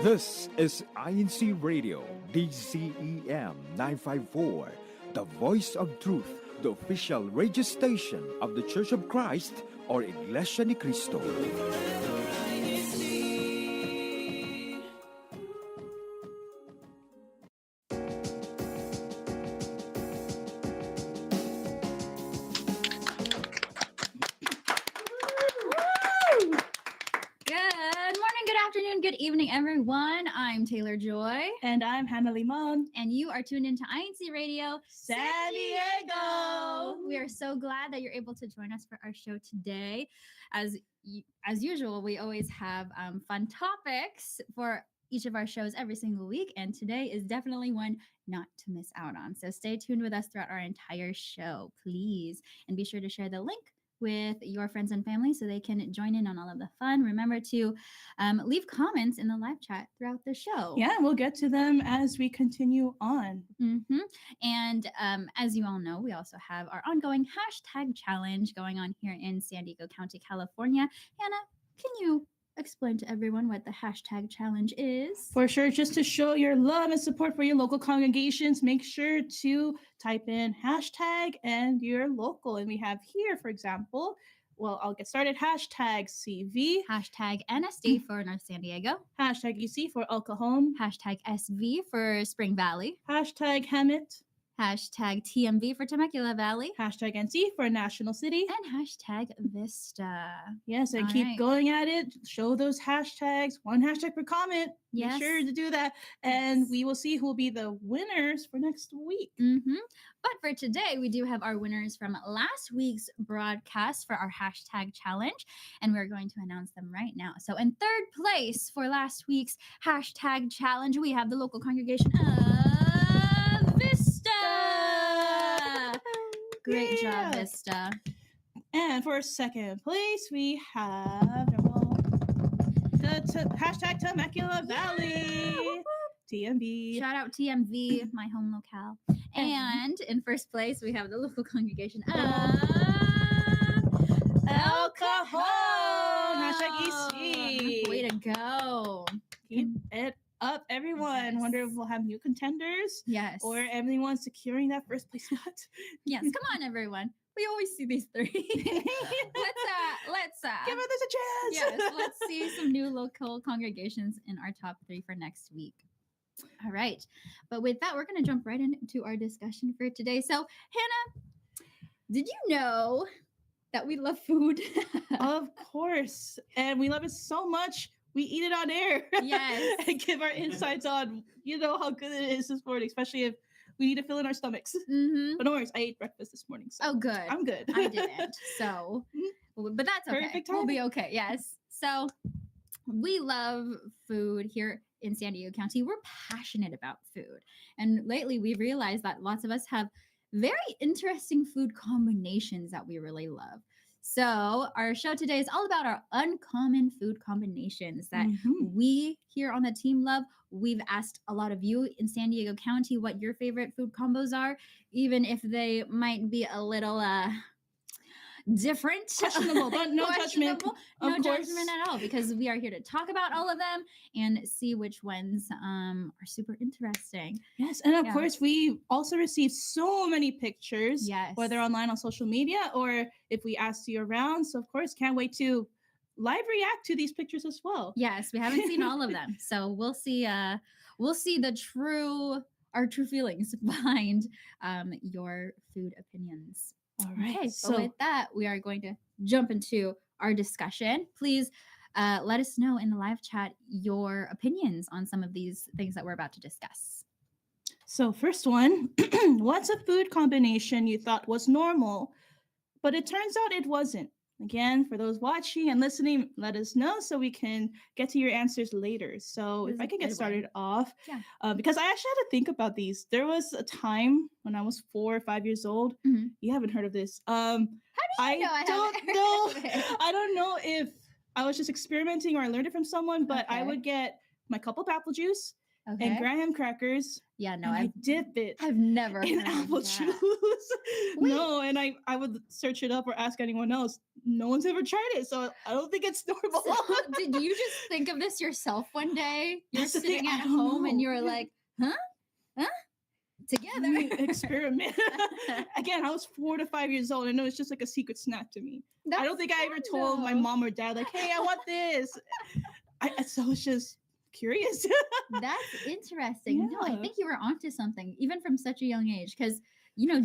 This is INCRadio, DCEM 954, the voice of truth, the official radio station of the Church of Christ or Iglesianicristo. Good evening, everyone. I'm Taylor Joy. And I'm Hannah Limon. And you are tuned into INCRadio San Diego. We are so glad that you're able to join us for our show today. As usual, we always have fun topics for each of our shows every single week. And today is definitely one not to miss out on. So stay tuned with us throughout our entire show, please. And be sure to share the link with your friends and family so they can join in on all of the fun. Remember to leave comments in the live chat throughout the show. Yeah, we'll get to them as we continue on. Mm-hmm. And as you all know, we also have our ongoing hashtag challenge going on here in San Diego County, California. Hannah, can you explain to everyone what the hashtag challenge is? For sure, just to show your love and support for your local congregations, make sure to type in hashtag and your local. And we have here, for example, well, I'll get started. Hashtag CV. Hashtag NSD for North San Diego. Hashtag UC for El Cajon. Hashtag SV for Spring Valley. Hashtag Hemet. Hashtag TMV for Temecula Valley. Hashtag NC for National City. And hashtag Vista. Yes, and keep going at it. Show those hashtags. One hashtag per comment. Yes. Make sure to do that. And we will see who will be the winners for next week. Mm-hmm. But for today, we do have our winners from last week's broadcast for our hashtag challenge. And we're going to announce them right now. So in third place for last week's hashtag challenge, we have the local congregation of Vista. Great job, Vista. And for second place, we have the hashtag Temecula Valley. TMV. Shout out TMV, my home locale. And in first place, we have the local congregation of El Cajon. Hashtag EC. Way to go. Keep it up, everyone. Yes. Wonder if we'll have new contenders. Yes. Or everyone securing that first place spot. Yes. Come on, everyone. We always see these three. let's give others a chance. Yes, let's see some new local congregations in our top 3 for next week. All right. But with that, we're going to jump right into our discussion for today. So, Hannah, did you know that we love food? Of course. And we love it so much. We eat it on air. Yes. And give our insights on, how good it is this morning, especially if we need to fill in our stomachs. Mm-hmm. But no worries, I ate breakfast this morning. So oh, good. I'm good. I didn't. So, but that's okay. Perfect We'll be timing. okay. Yes. So we love food here in San Diego County. We're passionate about food. And lately we've realized that lots of us have very interesting food combinations that we really love. So our show today is all about our uncommon food combinations that we here on the team love. We've asked a lot of you in San Diego County what your favorite food combos are, even if they might be a little different. Questionable, but no judgment. No judgment at all, because we are here to talk about all of them and see which ones are super interesting. Yes, and of course, we also received so many pictures, whether online on social media or if we asked you around. So, of course, can't wait to live react to these pictures as well. Yes, we haven't seen all of them, so we'll see our true feelings behind your food opinions. All right. Okay, so with that, we are going to jump into our discussion. Please let us know in the live chat your opinions on some of these things that we're about to discuss. So first one, what's a food combination you thought was normal, but it turns out it wasn't? Again, for those watching and listening, let us know so we can get to your answers later. So if I can get started off, because I actually had to think about these. There was a time when I was 4 or 5 years old. Mm-hmm. You haven't heard of this. How do you know I don't know? I don't know if I was just experimenting or I learned it from someone, but I would get my cup of apple juice Okay. and graham crackers. Yeah, no, And I dip it I've never in heard of apple that. juice. Wait. No, and I would search it up or ask anyone else. No one's ever tried it, so I don't think it's normal. So, did you just think of this yourself one day? You're That's the thing, sitting I at don't home and know. you're like, huh? Together. Experiment. Again, I was 4 to 5 years old. I know it's just like a secret snack to me. I don't think I ever told my mom or dad, like, hey, I want this. So I was just curious. That's interesting. No, I Yeah. think you were onto something, even from such a young age, because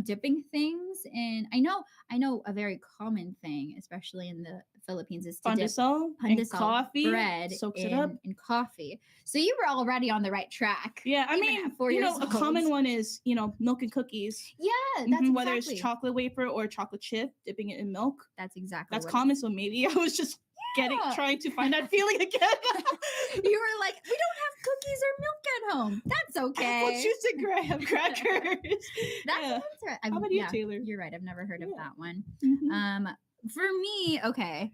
dipping things, and I know a very common thing, especially in the Philippines, is to dip Pandesal and pandesal coffee bread soaks it up. in coffee. So you were already on the right track. Yeah, I even mean, at 4 years a common old. one is, milk and cookies. Yeah, that's Mhm, whether exactly. it's chocolate wafer or chocolate chip, dipping it in milk. That's exactly. That's what common. So maybe I was just Yeah. trying to find that feeling again. You were like, we don't have cookies or milk at home. That's okay. Apple juice and graham crackers. That's Yeah. interesting. How about you, Taylor? You're right. I've never heard of Yeah. that one. Mhm. For me, okay.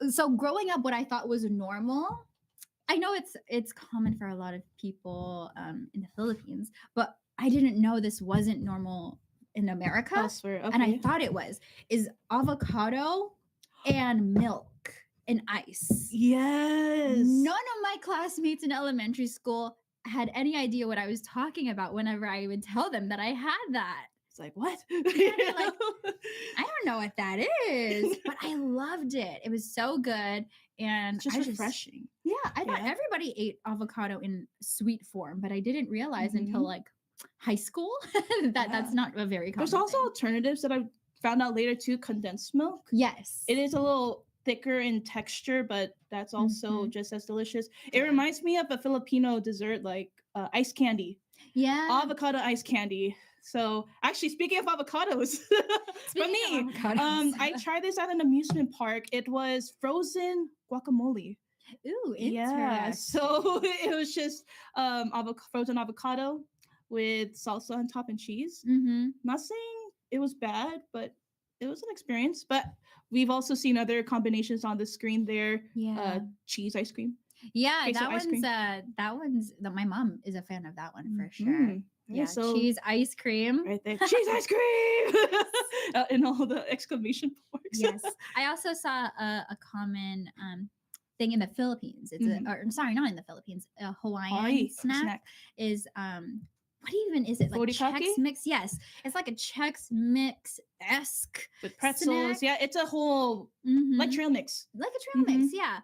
So growing up, what I thought was normal, I know it's common for a lot of people in the Philippines, but I didn't know this wasn't normal in America, Elsewhere, and I okay. thought it is avocado and milk and ice. Yes. None of my classmates in elementary school had any idea what I was talking about whenever I would tell them that I had that. It's like, what? they're like, I don't know what that is, but I loved it. It was so good. And It's just I refreshing. Yeah, I thought Yeah. everybody ate avocado in sweet form, but I didn't realize until Mhm. like high school that that's Yeah. not a very common There's also thing. alternatives that I found out later too. Condensed milk. Yes. It is a little thicker in texture, but that's also Mhm. just as delicious. It Yeah. reminds me of a Filipino dessert like ice candy, Yeah. avocado ice candy. So actually, speaking of avocados, for Speaking me, of avocados. I tried this at an amusement park. It was frozen guacamole. Ooh, Yeah, interesting. so it was just frozen avocado with salsa on top and cheese. Mm-hmm. Not saying it was bad, but it was an experience. But we've also seen other combinations on the screen there. Yeah. Cheese ice cream. Yeah, queso ice cream. that my mom is a fan of that one for sure. Mhm. Yeah, so cheese ice cream. right there, cheese ice cream, and all the exclamation marks. Yes. I also saw a common thing in the Philippines. It's Mhm. or sorry, not in the Philippines. A Hawaiian Hawaii snack is what even is it? Like Furikake? Chex Mix? Yes. It's like a Chex Mix esque with pretzels. snack. Yeah, it's a whole like Mhm. trail mix. Like a trail mix, yeah.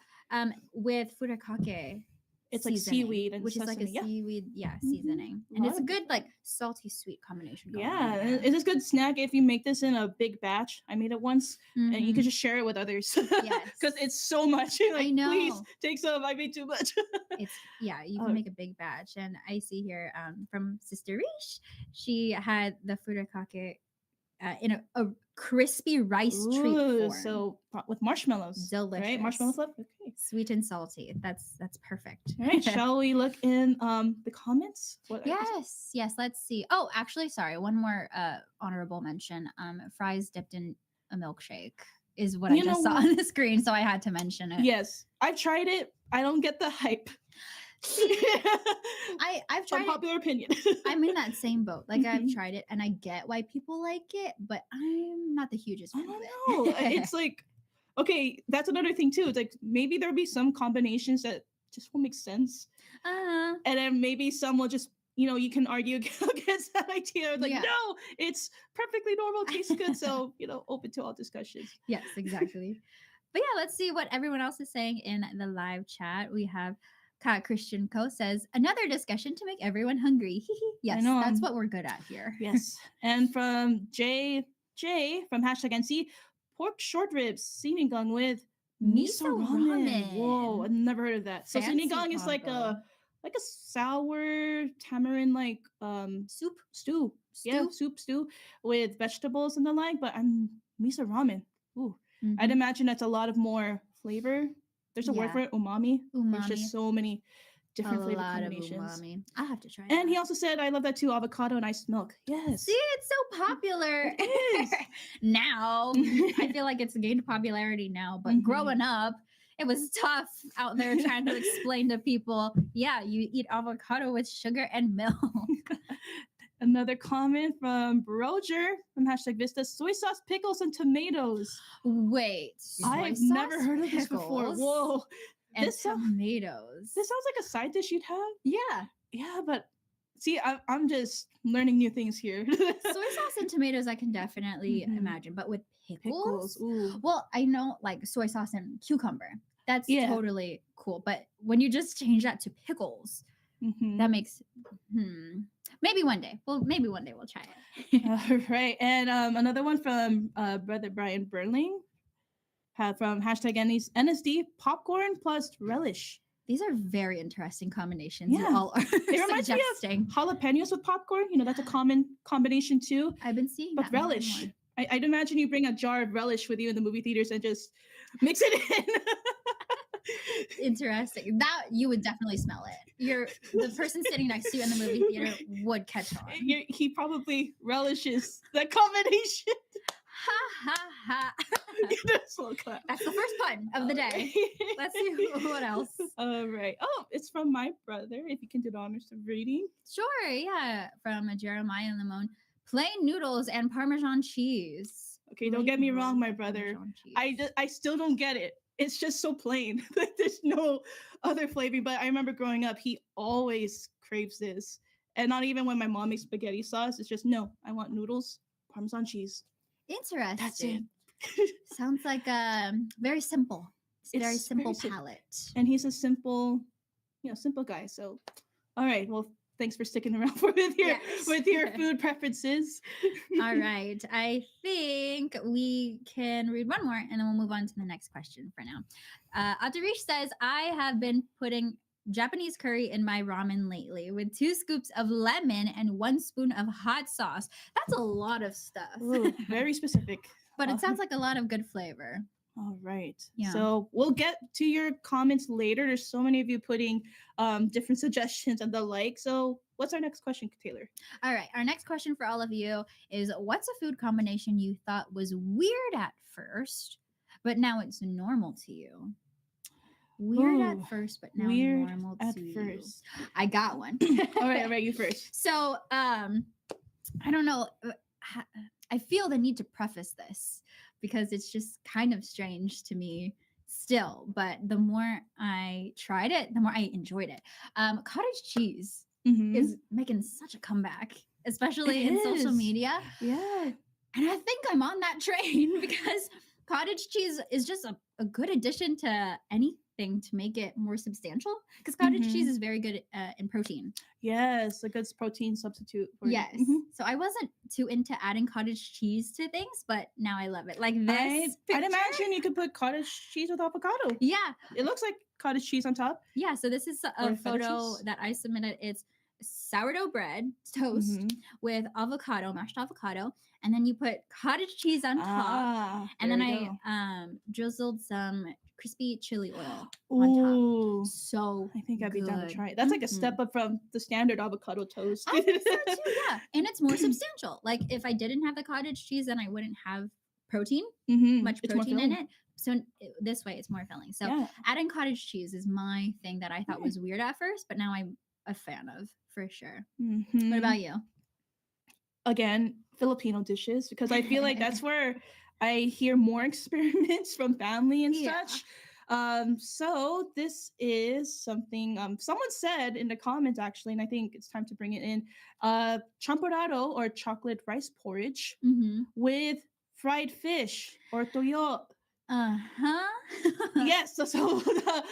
With furikake. It's like seasoning, seaweed and which is like a sesame, yeah. seaweed, Mhm. seasoning, and it's a Love good like salty sweet combination. going Yeah, on and there. it's a good snack if you make this in a big batch. I made it once, and you Mhm. can just share it with others. Yes. Because it's so much. You're like, please know. take some. I made too much. It's yeah, you Oh. can make a big batch, and I see here from Sister Rish, she had the furikake in a crispy rice treat Ooh, form. so with marshmallows, Delicious. right? Marshmallow fluff. Okay. Sweet and salty. That's perfect. All right. Shall we look in the comments? What Yes. Let's see. Oh, actually, sorry. One more honorable mention. Fries dipped in a milkshake is what I You just know saw what? on the screen, so I had to mention it. Yes, I've tried it. I don't get the hype. I've tried it. Unpopular opinion. I'm in that same boat. Like I've Mhm. tried it, and I get why people like it, but I'm not the hugest I fan of don't it. know. It's like, okay, that's another thing too. It's like maybe there'll be some combinations that just won't make sense, and then maybe some will just, you can argue against that idea. It's like, Yeah. no, it's perfectly normal, tastes good. So, open to all discussions. Yes, exactly. But yeah, let's see what everyone else is saying in the live chat. We have Christian Co says, another discussion to make everyone hungry. Yes, know, that's what we're good at here. Yes. And from J from #NC, pork short ribs, sinigang with miso ramen. Whoa, I've never heard of that. So Fancy sinigang is like combo. a sour tamarind like Soup. stew. Yeah, stew with vegetables and the like, but miso ramen. Ooh. I'd Mhm. imagine that's a lot of more flavor. There's a word Yeah. for it, umami. There's Umami. just so many different A flavor lot of combinations. umami. I'll have to try And that. he also said, I love that too, avocado and iced milk. Yes. See, it's so popular. It is. Now. I feel like it's gained popularity now, but Mhm. growing up, it was tough out there trying to explain to people, yeah, you eat avocado with sugar and milk. Another comment from Broger from #Vista: soy sauce, pickles, and tomatoes. Wait, I've never heard of this before. pickles, Whoa. and This tomatoes. This sounds like a side dish you'd have. Yeah. Yeah, but see, I'm just learning new things here. Soy sauce and tomatoes I can definitely imagine, but with pickles? Ooh. Well, I know like soy sauce and cucumber. That's Yeah. totally cool. But when you just change that to pickles, that makes maybe one day. Well, maybe one day we'll try it. All right. And another one from Brother Brian Burling from #NSD: popcorn plus relish. These are very interesting combinations. Yeah. You all are It reminds me of suggesting. jalapenos with popcorn. You know, that's a common combination too. I've been seeing But that more and relish. more. I'd imagine you bring a jar of relish with you in the movie theaters and just mix it in. Interesting. That you would definitely smell it. The person sitting next to you in the movie theater would catch on. He probably relishes that combination. Ha ha ha. That's a little clap. That's the first pun of the day. Let's see what else. All right. Oh, it's from my brother. If you can do the honors of reading. Sure, yeah. From Jeremiah Limon. Plain noodles and Parmesan cheese. Okay, don't get me wrong, my brother. I still don't get it. It's just so plain. Like there's no other flavoring. But I remember growing up, he always craves this. And not even when my mom makes spaghetti sauce, it's just no, I want noodles, Parmesan cheese. Interesting. That's it. Sounds like very simple. It's very simple very palate. And he's a simple guy. So, all right. Well, thanks for sticking around with your food preferences. All right. I think we can read one more and then we'll move on to the next question for now. Atarish says, I have been putting Japanese curry in my ramen lately with 2 scoops of lemon and 1 spoon of hot sauce. That's a lot of stuff. Ooh, very specific. But it sounds like a lot of good flavor. All right. Yeah. So we'll get to your comments later. There's so many of you putting different suggestions and the like. So what's our next question, Taylor? All right. Our next question for all of you is, what's a food combination you thought was weird at first, but now it's normal to you? Weird at first, but now normal to you. I got one. All right, you first. So, I don't know. I feel the need to preface this because it's just kind of strange to me still. But the more I tried it, the more I enjoyed it. Cottage cheese is making such a comeback, especially in social media. Yeah. And I think I'm on that train because cottage cheese is just a good addition to anything to make it more substantial, because cottage cheese is very good in protein. Yes, a good protein substitute. Yes. So I wasn't too into adding cottage cheese to things, but now I love it. Like this. I'd imagine you could put cottage cheese with avocado. Yeah. It looks like cottage cheese on top. Yeah. So this is a photo that I submitted. It's sourdough bread toast with avocado, mashed avocado, and then you put cottage cheese on top, and then I drizzled some crispy chili oil on top. So I think I'd be down to try it. That's like a step up from the standard avocado toast. I think so too, yeah. And it's more substantial. Like if I didn't have the cottage cheese, then I wouldn't have protein, much protein in it. So this way it's more filling. So adding cottage cheese is my thing that I thought was weird at first, but now I'm a fan of for sure. What about you? Again, Filipino dishes, because I feel like that's where I hear more experiments from family and such. So this is something someone said in the comments actually, and I think it's time to bring it in. Champurrado, or chocolate rice porridge with fried fish or toyo. Yes. So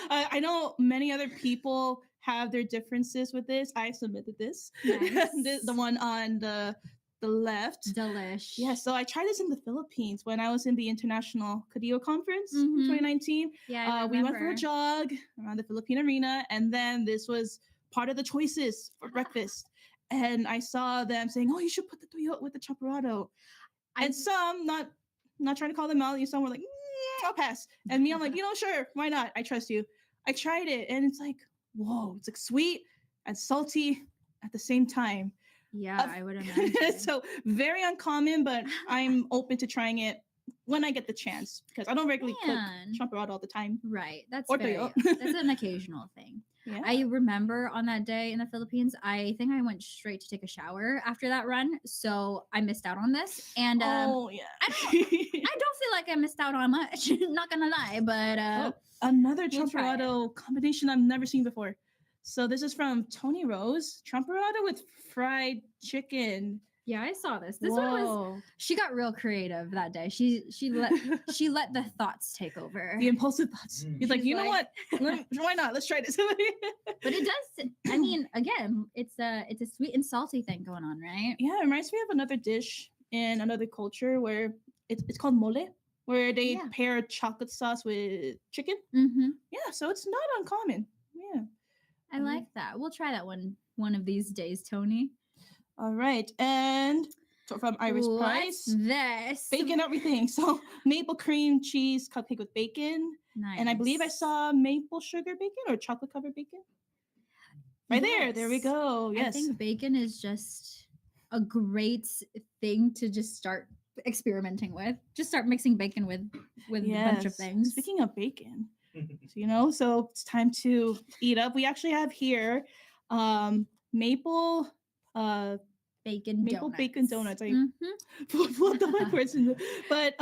I know many other people have their differences with this. I submitted this. Nice. the one on the left. Delish. Yeah, so I tried this in the Philippines when I was in the International Cadillo Conference in 2019. Yeah, we went for a jog around the Philippine Arena, and then this was part of the choices for breakfast. And I saw them saying, "Oh, you should put the toyo with the champurrado." And some, not trying to call them out, some were like, "I'll pass." And me, I'm like, sure, why not? I trust you. I tried it, and it's like, whoa, it's like sweet and salty at the same time. Yeah, I would imagine. So very uncommon, but I'm open to trying it when I get the chance, because I don't regularly cook Man. champurrado all the time. Right. That's Or very, toyo. that's an occasional thing. Yeah. I remember on that day in the Philippines, I think I went straight to take a shower after that run, so I missed out on this. And Oh yeah. I don't feel like I missed out on much. Not gonna lie, but Another we'll try it. champurrado combination I've never seen before. So this is from Tony Rose, champurrado with fried chicken. yeah, I saw this. This one was. Whoa. She got real creative that day. She let the thoughts take over. The impulsive thoughts. He's like, She's you know like- what? Why not? Let's try this. But it does. I mean, again, it's a sweet and salty thing going on, right? Yeah, it reminds me of another dish in another culture where it's called mole, where they Yeah. pair chocolate sauce with chicken. Mm-hmm. Yeah, so it's not uncommon. Yeah. I like that. We'll try that one of these days, Tony. All right, and so from Iris What's Price, this? bacon everything. So maple cream cheese cupcake with bacon, Nice. and I believe I saw maple sugar bacon or chocolate covered bacon. Right there we Yes. go. I Yes. think bacon is just a great thing to just start experimenting with. Just start mixing bacon with a bunch of Yes. things. Speaking of bacon, so it's time to eat up. We actually have here maple bacon bacon donuts. I Mhm. pulled up my words in but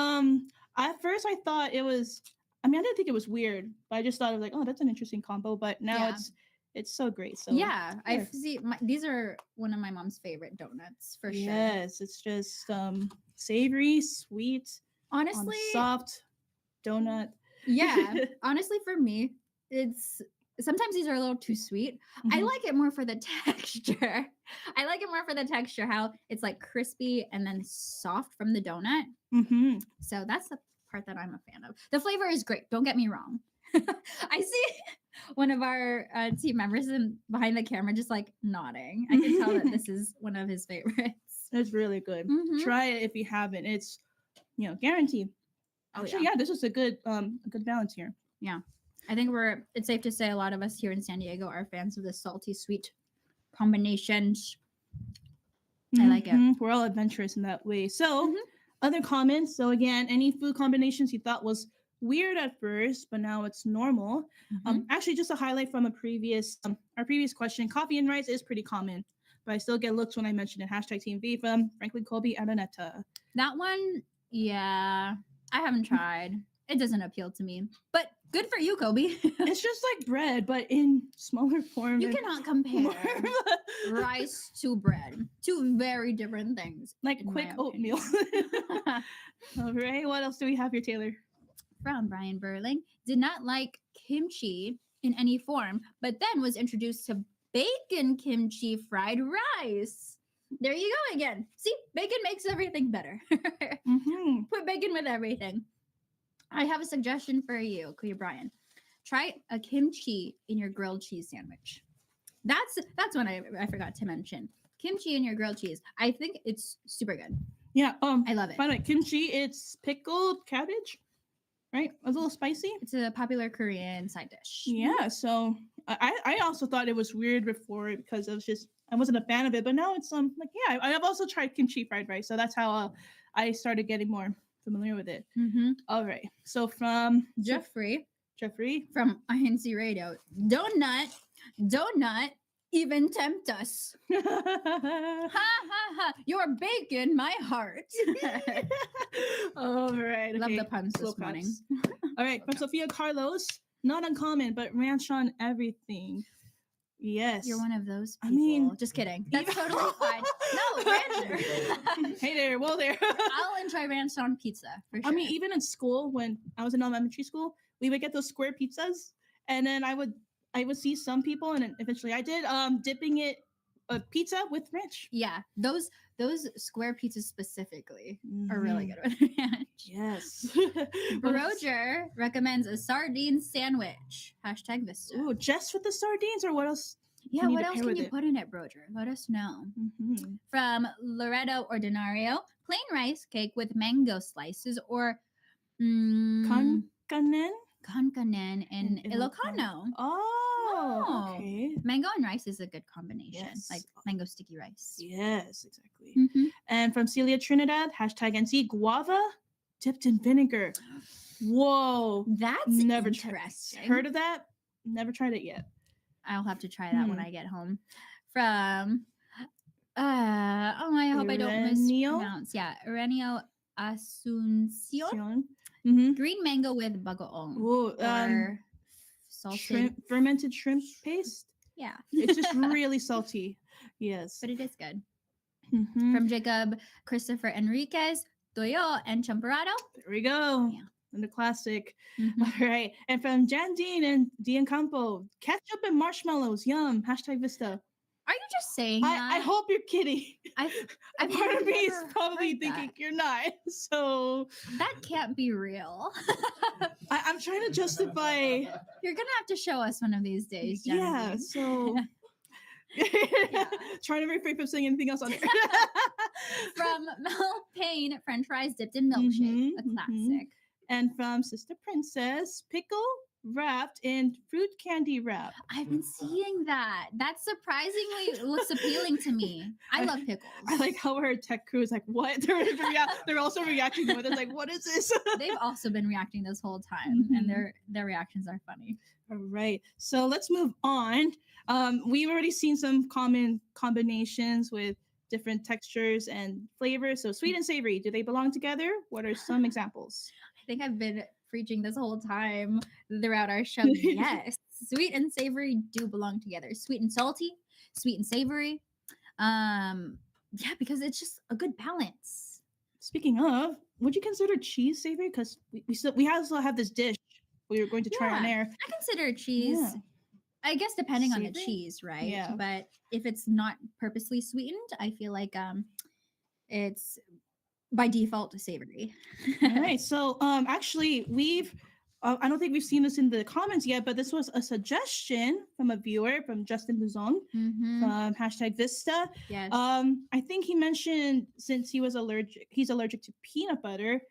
at first I thought it was, I mean, I didn't think it was weird, but I just thought it was like, oh, that's an interesting combo. But now Yeah. it's so great. So Yeah, I yeah. see. These are one of my mom's favorite donuts for sure. yes, it's just savory, sweet, Honestly, soft donut. yeah. Honestly, for me, it's sometimes these are a little too sweet. I Mhm. like it more for the texture. I like it more for the texture, how it's like crispy and then soft from the donut. Mhm. So that's the part that I'm a fan of. The flavor is great. Don't get me wrong. I see one of our team members behind the camera just like nodding. I can tell that this is one of his favorites. It's really good. Mhm. Try it if you haven't. It's guaranteed. Oh, Actually, yeah, this is a good balance here. I think it's safe to say a lot of us here in San Diego are fans of the salty sweet combinations. I like it. Mhm. We're all adventurous in that way. So, Mhm. other comments. So again, any food combinations you thought was weird at first, but now it's normal. Mhm. Actually, just a highlight from a previous our previous question. Coffee and rice is pretty common, but I still get looks when I mention it. Hashtag Team V from Franklin Colby and Anetta. That one, yeah, I haven't tried. It doesn't appeal to me, but good for you, Kobe. It's just like bread, but in smaller form. You and cannot more compare rice to bread. Two very different things. like in my quick oatmeal. opinion. All right, what else do we have here, Taylor? From Brian Burling, did not like kimchi in any form, but then was introduced to bacon kimchi fried rice. There you go again. See, bacon makes everything better. Mm-hmm. Put bacon with everything. I have a suggestion for you, Kuya Brian. Try a kimchi in your grilled cheese sandwich. That's one I forgot to mention. Kimchi in your grilled cheese. I think it's super good. Yeah. I love it. By the way, kimchi, it's pickled cabbage, right? A little spicy. It's a popular Korean side dish. Yeah. So I also thought it was weird before because it was just I wasn't a fan of it, but now it's like yeah. I've also tried kimchi fried rice, so that's how I started getting more familiar with it. Mm-hmm. All right. So from Jeffrey Jeffrey. from INCRadio, don't even tempt us. Ha ha ha! Your bacon, my heart. All right. Love okay. the puns Slow this morning. claps. All right. From Sophia Carlos, not uncommon, but ranch on everything. Yes. You're one of those I people. mean, Just kidding. That's even- totally fine. No, ranch. Hey there. Well there. I'll enjoy ranch on pizza for sure. I mean, even in school, when I was in elementary school, we would get those square pizzas, and then I would see some people, and then eventually I did, dipping it pizza with ranch. yeah, those square pizzas specifically are really Mhm. good with ranch. Yes. Roger recommends a sardine sandwich. Hashtag Vista. Ooh, just with the sardines, or what else? yeah, can you what pair else can with you it? put in it, Roger? Let us know. Mm-hmm. From Loreto Ordinario, plain rice cake with mango slices or Kankanen? Kankanen and In Ilocano. Oh, okay. Mango and rice is a good combination, Yes. like mango sticky rice. Yes, exactly. Mhm. And from Celia Trinidad, hashtag NC, guava dipped in vinegar. Whoa. That's Never interesting. heard of that? Never tried it yet. I'll have to try that when I get home. From I hope I don't Ireneo? mispronounce. Yeah, Ireneo Asuncion. Mm-hmm. Green mango with bagoong. Ooh, Or salted fermented shrimp paste. Yeah. It's just really salty. Yes. But it is good. Mm-hmm. From Jacob Christopher Enriquez, Toyo and Champorado. There we go. Yeah. And the classic. Mhm. All right. And from Jandine and Dian Campo, ketchup and marshmallows. Yum. Hashtag Vista. Are you just saying that? I hope you're kidding. I've Part of me is never probably heard thinking that. you're not. So That can't be real. I'm trying to justify. You're gonna have to show us one of these days, Yeah. Genevieve. So Yeah. trying to refrain from saying anything else on it. From Mel Payne, French fries dipped in milkshake, a classic. And from Sister Princess, pickle wrapped in fruit candy wrap. I've been seeing that. That surprisingly looks appealing to me. I love pickles. I like how our tech crew is like, what? They're also reacting to it. It's like, what is this? They've also been reacting this whole time, and their reactions are funny. All right. So let's move on. We've already seen some common combinations with different textures and flavors. So sweet and savory, do they belong together? What are some examples? I think I've been preaching this whole time throughout our show. Yes, sweet and savory do belong together. Sweet and salty, sweet and savory. Yeah, because it's just a good balance. Speaking of, would you consider cheese savory? Because we also have this dish we were going to try on air. I consider cheese. Yeah. I guess depending on the Savory? cheese, right? Yeah. But if it's not purposely sweetened, I feel like it's by default savory. All right. So actually we've I don't think we've seen this in the comments yet, but this was a suggestion from a viewer, from Justin Luzon, from hashtag Vista. Yes. I think he mentioned, since he's allergic to peanut butter.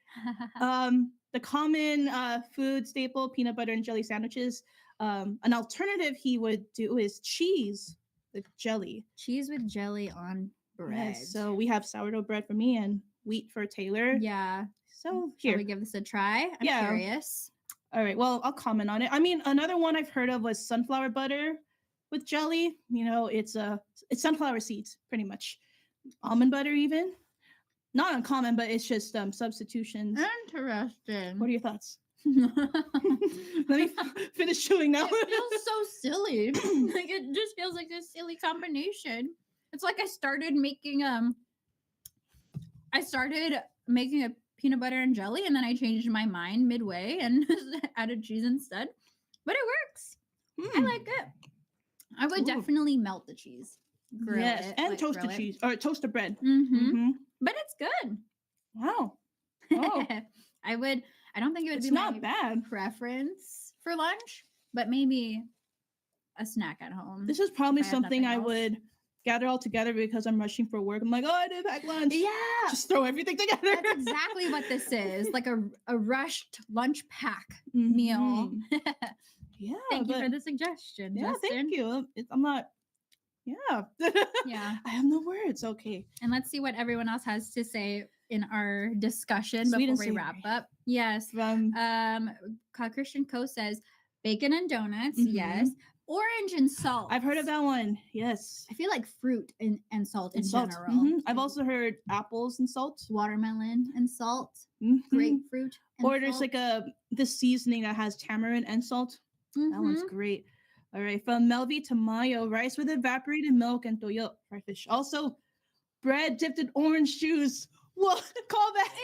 The common food staple, peanut butter and jelly sandwiches. An alternative he would do is cheese with jelly. Cheese with jelly on bread. Yes, so we have sourdough bread for me and wheat for Taylor. Yeah. So Shall here. we give this a try? I'm curious. All right. Well, I'll comment on it. I mean, another one I've heard of was sunflower butter with jelly. You know, it's sunflower seeds, pretty much. Almond butter, even. Not uncommon, but it's just substitutions. Interesting. What are your thoughts? Let me finish chewing now. It feels so silly. Like, it just feels like a silly combination. It's like I started making a peanut butter and jelly, and then I changed my mind midway and added cheese instead. But it works. I like it. I would definitely melt the cheese. Grill it, and like, toasted grill it. cheese or toasted bread. But it's good. Wow. Oh, I don't think it would it's be not my bad. preference for lunch, but maybe a snack at home. This is probably if I had something nothing I else. would gather all together because I'm rushing for work. I'm like, oh, I didn't pack lunch. Yeah. Just throw everything together. That's exactly what this is. Like a rushed lunch pack meal. Yeah. Thank you for the suggestion, Yeah, Justin. thank you. I'm not. Yeah. Yeah. I have no words. Okay. And let's see what everyone else has to say in our discussion Sweet and before we wrap savory. up. Yes. Christian Co says bacon and donuts. Yes. Orange and salt. I've heard of that one. Yes. I feel like fruit and salt in Salt. general. I've also heard apples and salt. Watermelon and salt. Mhm. Grapefruit. And Or there's salt. like this seasoning that has tamarind and salt. That one's great. All right. From Melvi Tamayo, rice with evaporated milk and toyo, fried fish. Also, bread dipped in orange juice. What? Call that.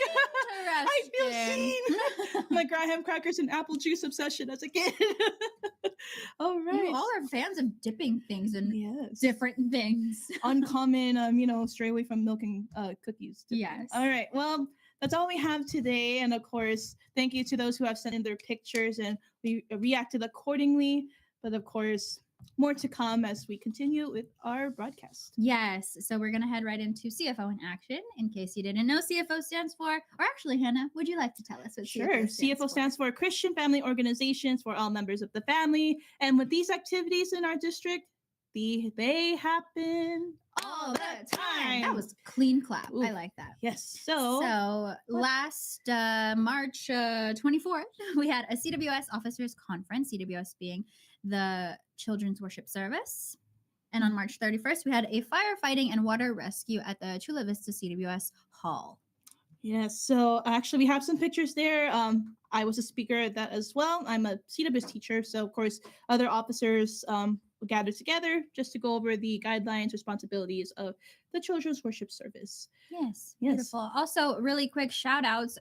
I feel seen. My graham crackers and apple juice obsession as a kid. All right. You all are fans of dipping things in Yes. different things. Uncommon, stray away from milk and cookies. dipping. Yes. All right. Well, that's all we have today. And of course, thank you to those who have sent in their pictures, and we reacted accordingly. But of course, more to come as we continue with our broadcast. Yes. So we're going to head right into CFO in action. In case you didn't know, CFO stands for, or actually, Hannah, would you like to tell us what Sure. CFO stands for Christian Family Organizations for all members of the family. And with these activities in our district, they happen all the time. That was clean clap. Ooh. I like that. Yes. So last March 24th, we had a CWS officers conference, CWS being the Children's Worship Service. And on March 31st, we had a firefighting and water rescue at the Chula Vista CWS Hall. Yes. So actually, we have some pictures there. I was a speaker at that as well. I'm a CWS teacher. So, of course, other officers gathered together just to go over the guidelines, responsibilities of the Children's Worship Service. Yes. Yes. Beautiful. Also, really quick shout outs.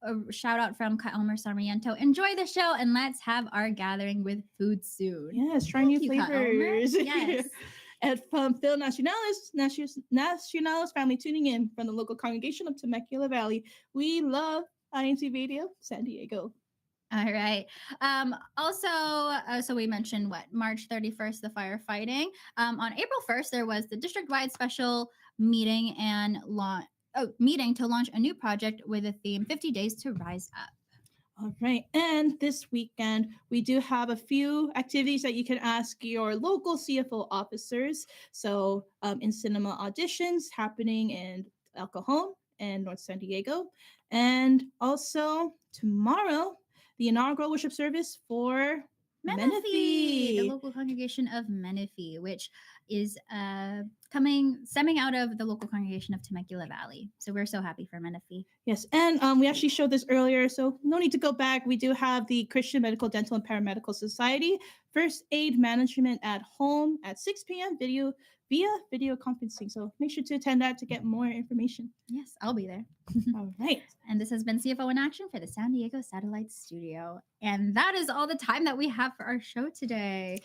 A shout out from Elmer Sarmiento. Enjoy the show and let's have our gathering with food soon. Yes, try Thank new you, flavors. Yes. And from Phil Nacionales family tuning in from the local congregation of Temecula Valley. We love INCRadio San Diego. All right. So we mentioned March 31st, the firefighting. On April 1st, there was the district-wide special meeting and meeting to launch a new project with the theme 50 Days to Rise Up. All right. And this weekend, we do have a few activities that you can ask your local CFO officers. So in cinema auditions happening in El Cajon and North San Diego. And also tomorrow, the inaugural worship service for Menifee, the local congregation of Menifee, which is stemming out of the local congregation of Temecula Valley. So we're so happy for Menifee. Yes, and we actually showed this earlier, so no need to go back. We do have the Christian Medical, Dental, and Paramedical Society First Aid Management at Home at 6 p.m. via video conferencing. So make sure to attend that to get more information. Yes, I'll be there. All right. And this has been CFO in Action for the San Diego Satellite Studio. And that is all the time that we have for our show today.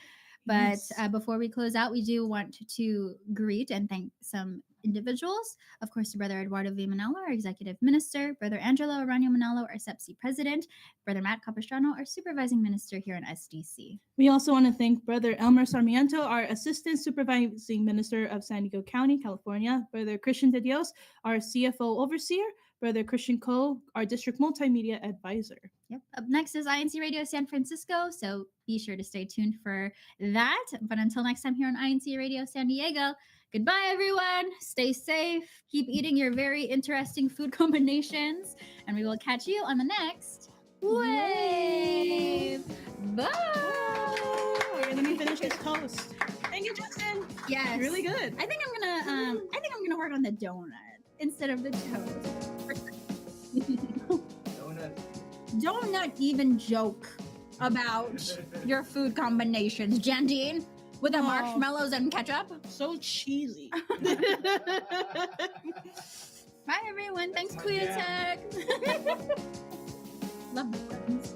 But before we close out, we do want to greet and thank some individuals. Of course, to Brother Eduardo V. Manalo, our Executive Minister, Brother Angelo Aranio Manalo, our SEPC President, Brother Matt Capistrano, our Supervising Minister here in SDC. We also want to thank Brother Elmer Sarmiento, our Assistant Supervising Minister of San Diego County, California, Brother Christian De Dios, our CFO Overseer, Brother Christian Ko, our District Multimedia Advisor. Yep. Up next is INC Radio San Francisco, so be sure to stay tuned for that. But until next time here on INC Radio San Diego, goodbye, everyone. Stay safe. Keep eating your very interesting food combinations, and we will catch you on the next wave. Bye. Let me finish this toast. Thank you, Justin. Yes, really good. I think I'm gonna work on the donut instead of the toast. Don't even joke about your food combinations, Jandine, with the marshmallows and ketchup. So cheesy. Bye, everyone. Thanks, Queer Tech. Love the friends.